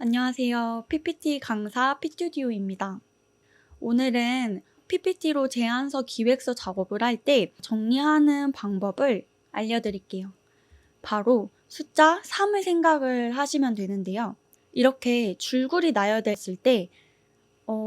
안녕하세요. PPT 강사 피튜디오입니다. 오늘은 PPT로 제안서 기획서 작업을 할 때 정리하는 방법을 알려드릴게요. 바로 숫자 3을 생각을 하시면 되는데요. 이렇게 줄줄이 나열됐을 때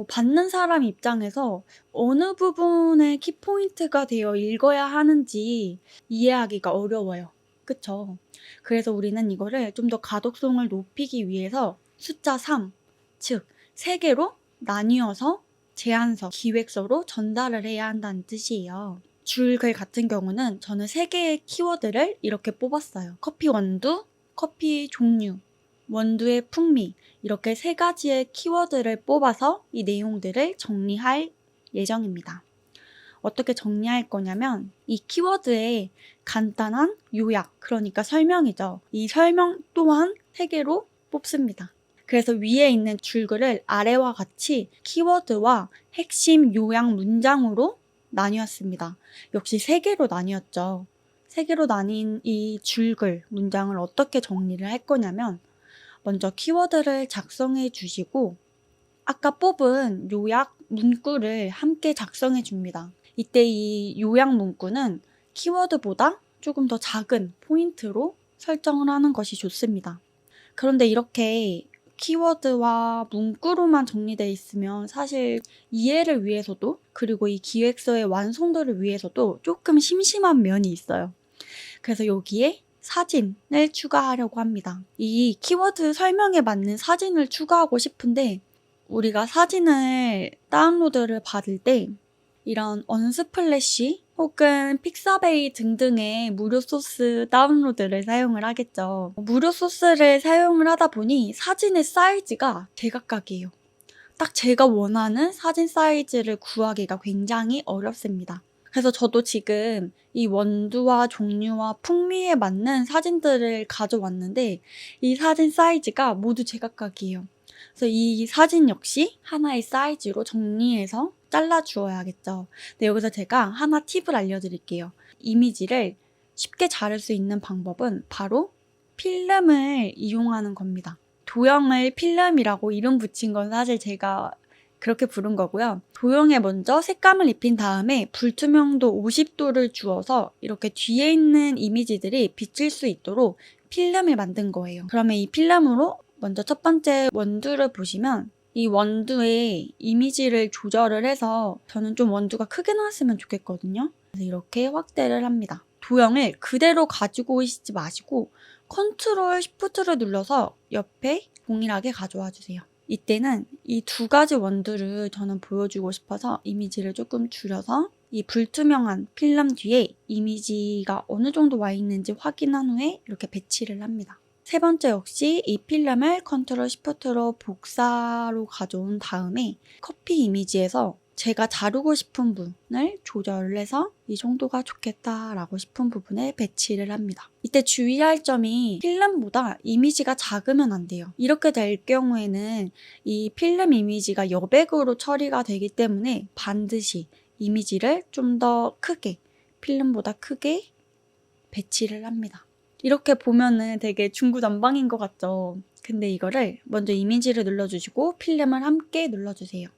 받는 사람 입장에서 어느 부분에 키포인트가 되어 읽어야 하는지 이해하기가 어려워요. 그쵸? 그래서 우리는 이거를 좀 더 가독성을 높이기 위해서 숫자 3, 즉 3개로 나뉘어서 제안서, 기획서로 전달을 해야 한다는 뜻이에요. 줄글 같은 경우는 저는 3개의 키워드를 이렇게 뽑았어요. 커피 원두, 커피 종류, 원두의 풍미, 이렇게 3가지의 키워드를 뽑아서 이 내용들을 정리할 예정입니다. 어떻게 정리할 거냐면 이 키워드의 간단한 요약, 그러니까 설명이죠. 이 설명 또한 3개로 뽑습니다. 그래서 위에 있는 줄글을 아래와 같이 키워드와 핵심 요약 문장으로 나뉘었습니다. 역시 3개로 나뉘었죠. 3개로 나뉜 이 줄글 문장을 어떻게 정리를 할 거냐면 먼저 키워드를 작성해 주시고 아까 뽑은 요약 문구를 함께 작성해 줍니다. 이때 이 요약 문구는 키워드보다 조금 더 작은 포인트로 설정을 하는 것이 좋습니다. 그런데 이렇게 키워드와 문구로만 정리되어 있으면 사실 이해를 위해서도 그리고 이 기획서의 완성도를 위해서도 조금 심심한 면이 있어요. 그래서 여기에 사진을 추가하려고 합니다. 이 키워드 설명에 맞는 사진을 추가하고 싶은데 우리가 사진을 다운로드를 받을 때 이런 언스플래시 혹은 픽사베이 등등의 무료 소스 다운로드를 사용을 하겠죠. 무료 소스를 사용을 하다 보니 사진의 사이즈가 제각각이에요. 딱 제가 원하는 사진 사이즈를 구하기가 굉장히 어렵습니다. 그래서 저도 지금 이 원두와 종류와 풍미에 맞는 사진들을 가져왔는데 이 사진 사이즈가 모두 제각각이에요. 그래서 이 사진 역시 하나의 사이즈로 정리해서 잘라주어야겠죠. 네, 여기서 제가 하나 팁을 알려드릴게요. 이미지를 쉽게 자를 수 있는 방법은 바로 필름을 이용하는 겁니다. 도형을 필름이라고 이름 붙인 건 사실 제가 그렇게 부른 거고요. 도형에 먼저 색감을 입힌 다음에 불투명도 50도를 주어서 이렇게 뒤에 있는 이미지들이 비칠 수 있도록 필름을 만든 거예요. 그러면 이 필름으로 먼저 첫 번째 원두를 보시면 이 원두의 이미지를 조절을 해서 저는 좀 원두가 크게 나왔으면 좋겠거든요. 그래서 이렇게 확대를 합니다. 도형을 그대로 가지고 오시지 마시고 컨트롤 쉬프트를 눌러서 옆에 동일하게 가져와 주세요. 이때는 이 2가지 원두를 저는 보여주고 싶어서 이미지를 조금 줄여서 이 불투명한 필름 뒤에 이미지가 어느 정도 와 있는지 확인한 후에 이렇게 배치를 합니다. 세 번째 역시 이 필름을 컨트롤 쉬프트로 복사로 가져온 다음에 커피 이미지에서 제가 자르고 싶은 부분을 조절을 해서 이 정도가 좋겠다라고 싶은 부분에 배치를 합니다. 이때 주의할 점이 필름보다 이미지가 작으면 안 돼요. 이렇게 될 경우에는 이 필름 이미지가 여백으로 처리가 되기 때문에 반드시 이미지를 좀 더 크게, 필름보다 크게 배치를 합니다. 이렇게 보면은 되게 중구난방인 것 같죠? 근데 이거를 먼저 이미지를 눌러주시고 필름을 함께 눌러주세요.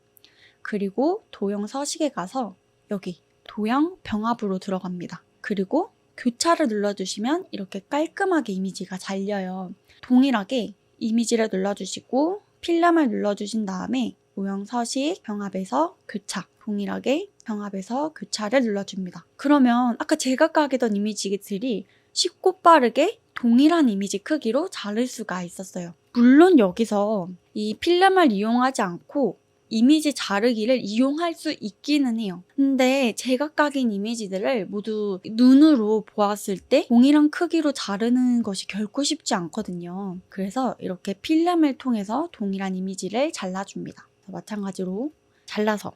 그리고 도형 서식에 가서 여기 도형 병합으로 들어갑니다. 그리고 교차를 눌러주시면 이렇게 깔끔하게 이미지가 잘려요. 동일하게 이미지를 눌러주시고 필름을 눌러주신 다음에 도형 서식 병합에서 교차, 동일하게 병합에서 교차를 눌러줍니다. 그러면 아까 제각각이던 이미지들이 쉽고 빠르게 동일한 이미지 크기로 자를 수가 있었어요. 물론 여기서 이 필름을 이용하지 않고 이미지 자르기를 이용할 수 있기는 해요. 근데 제각각인 이미지들을 모두 눈으로 보았을 때 동일한 크기로 자르는 것이 결코 쉽지 않거든요. 그래서 이렇게 필름을 통해서 동일한 이미지를 잘라줍니다. 마찬가지로 잘라서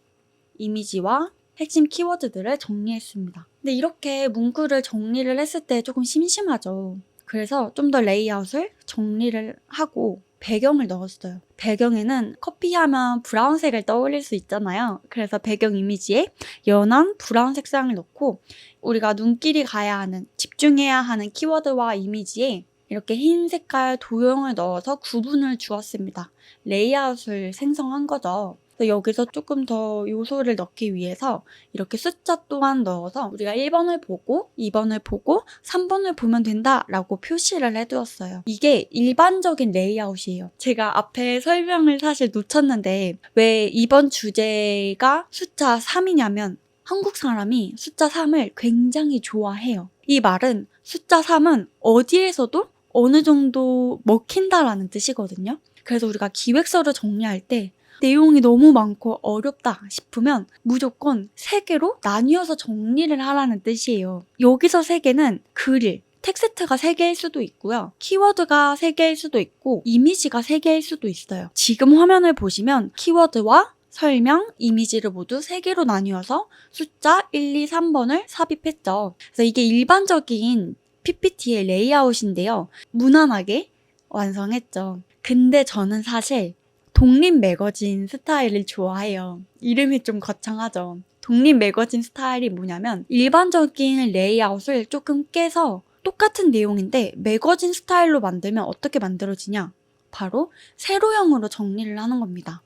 이미지와 핵심 키워드들을 정리했습니다. 근데 이렇게 문구를 정리를 했을 때 조금 심심하죠. 그래서 좀 더 레이아웃을 정리를 하고 배경을 넣었어요. 배경에는 커피하면 브라운색을 떠올릴 수 있잖아요. 그래서 배경 이미지에 연한 브라운 색상을 넣고 우리가 눈길이 가야 하는, 집중해야 하는 키워드와 이미지에 이렇게 흰 색깔 도형을 넣어서 구분을 주었습니다. 레이아웃을 생성한 거죠. 그래서 여기서 조금 더 요소를 넣기 위해서 이렇게 숫자 또한 넣어서 우리가 1번을 보고 2번을 보고 3번을 보면 된다라고 표시를 해두었어요. 이게 일반적인 레이아웃이에요. 제가 앞에 설명을 사실 놓쳤는데 왜 이번 주제가 숫자 3이냐면 한국 사람이 숫자 3을 굉장히 좋아해요. 이 말은 숫자 3은 어디에서도 어느 정도 먹힌다라는 뜻이거든요. 그래서 우리가 기획서를 정리할 때 내용이 너무 많고 어렵다 싶으면 무조건 3개로 나뉘어서 정리를 하라는 뜻이에요. 여기서 3개는 글일, 텍스트가 3개일 수도 있고요. 키워드가 3개일 수도 있고 이미지가 3개일 수도 있어요. 지금 화면을 보시면 키워드와 설명, 이미지를 모두 3개로 나뉘어서 숫자 1, 2, 3번을 삽입했죠. 그래서 이게 일반적인 PPT의 레이아웃인데요. 무난하게 완성했죠. 근데 저는 사실 독립 매거진 스타일을 좋아해요. 이름이 좀 거창하죠. 독립 매거진 스타일이 뭐냐면 일반적인 레이아웃을 조금 깨서 똑같은 내용인데 매거진 스타일로 만들면 어떻게 만들어지냐? 바로 세로형으로 정리를 하는 겁니다.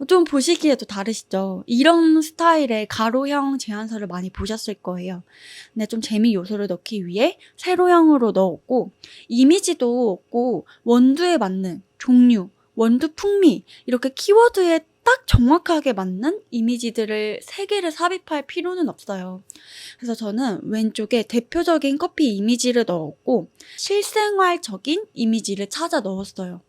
좀 보시기에도 다르시죠? 이런 스타일의 가로형 제안서를 많이 보셨을 거예요. 근데 좀 재미 요소를 넣기 위해 세로형으로 넣었고 이미지도 없고 원두에 맞는 종류, 원두 풍미 이렇게 키워드에 딱 정확하게 맞는 이미지들을 3개를 삽입할 필요는 없어요. 그래서 저는 왼쪽에 대표적인 커피 이미지를 넣었고 실생활적인 이미지를 찾아 넣었어요.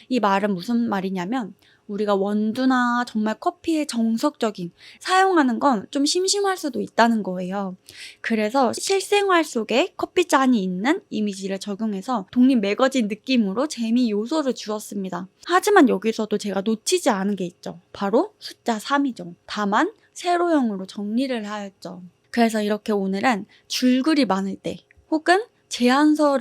이 말은 무슨 말이냐면 우리가 원두나 정말 커피의 정석적인 사용하는 건 좀 심심할 수도 있다는 거예요. 그래서 실생활 속에 커피잔이 있는 이미지를 적용해서 독립 매거진 느낌으로 재미 요소를 주었습니다. 하지만 여기서도 제가 놓치지 않은 게 있죠. 바로 숫자 3이죠. 다만 세로형으로 정리를 하였죠. 그래서 이렇게 오늘은 줄글이 많을 때 혹은 제안서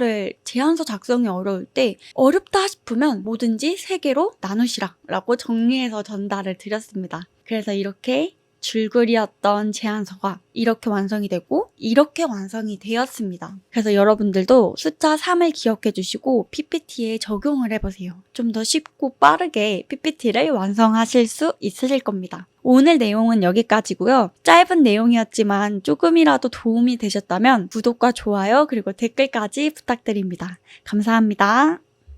작성이 어려울 때 어렵다 싶으면 뭐든지 3개로 나누시라 라고 정리해서 전달을 드렸습니다. 그래서 이렇게 줄글이었던 제안서가 이렇게 완성이 되고 이렇게 완성이 되었습니다. 그래서 여러분들도 숫자 3을 기억해 주시고 PPT에 적용을 해보세요. 좀 더 쉽고 빠르게 PPT를 완성하실 수 있으실 겁니다. 오늘 내용은 여기까지고요. 짧은 내용이었지만 조금이라도 도움이 되셨다면 구독과 좋아요 그리고 댓글까지 부탁드립니다. 감사합니다.